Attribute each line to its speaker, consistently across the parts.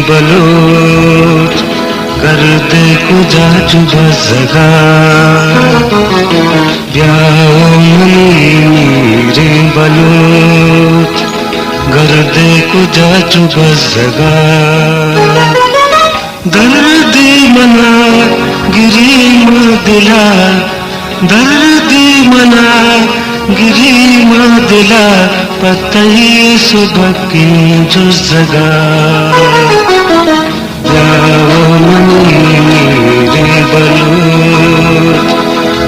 Speaker 1: Bloch गर्द को जाचु बसगा ब्याओ money रे बलोच गर्द को जाचु बसगा दर्द मना गिरी दिला दर्द मना गिरी दिला पतई सुबह की जो जगा जाओ मनी रे बलोच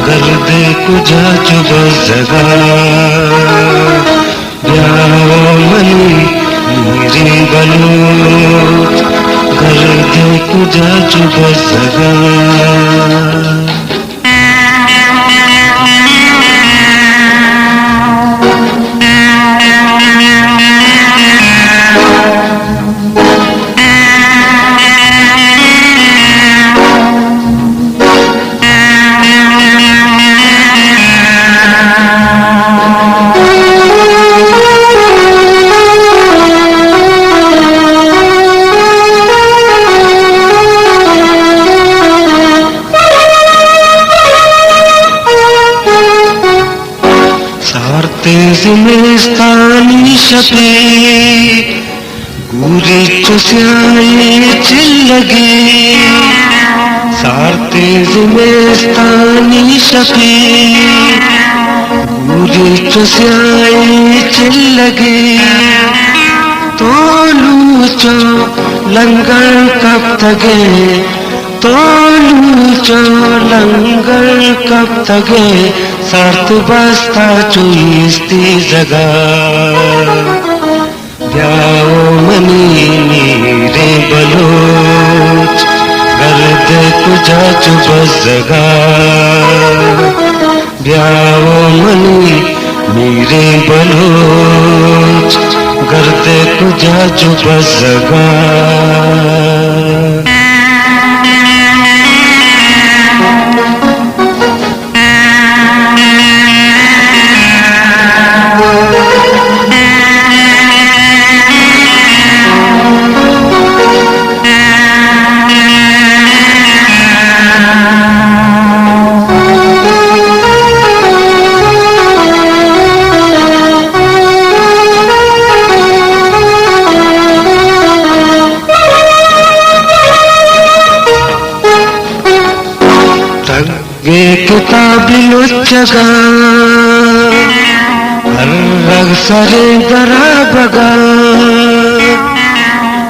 Speaker 1: गर्द को जाचु बसगा जाओ मनी रे बलोच गर्द को जाचु बसगा जिमेस्तानी शपे गुरी चुस्याए चिल लगे सारते जिमेस्तानी शपे गुरी चुस्याए चिल लगे तो लूचो लंगर कब तगे तो लूचो लंगर कब तगे सार्थ बस्ता चुईस्ती जगा ब्याओ मनी रे बलोच गर्द को जाचु बसगा ब्याओ मनी रे बलोच गर्द को जाचु बसगा किताबिलुच्चगा हर रग सरे दरा बगा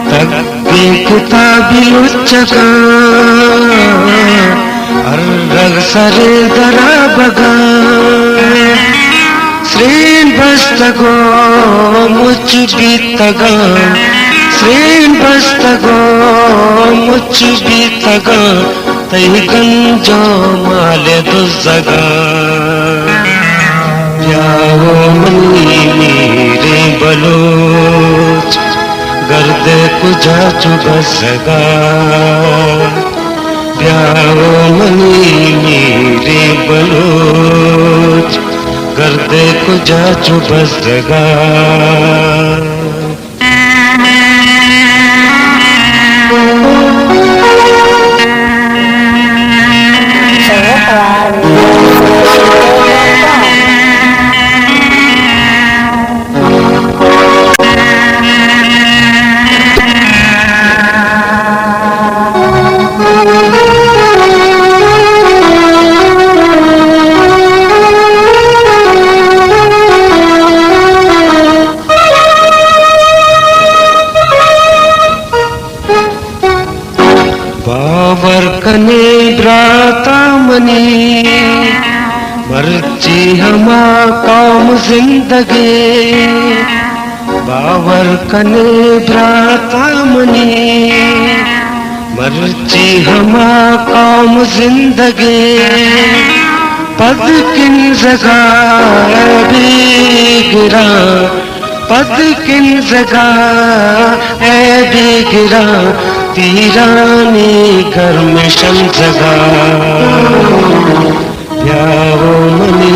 Speaker 1: तग्गे किताबिलुच्चगा हर रग सरे दरा बगा श्रीन बस्तगो मुच बीतगा श्रीन बस्तगो मुच बीतगा तई गंजो माले दुजगा ब्याओ मनी रे बलोच गर्द को जाचु बसगा ब्याओ मनी रे बलोच गर्द को जाचु बसगा बाबर कने ब्राता मनी मर्जी हमा कौम जिंदगी आवर कने भ्राता मनी मर्ची हमा कौम जिंदगी पद किन जगह भी गिरा पद किन जगह भी गिरा तीरानी घर में शम जगा प्यारो मनी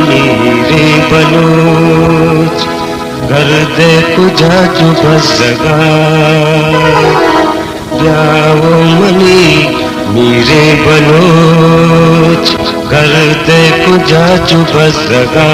Speaker 1: मेरे बलोच गर्दे कुजा चुबस जगा प्यारो मनी मेरे बलोच गर्दे कुजा चुबस जगा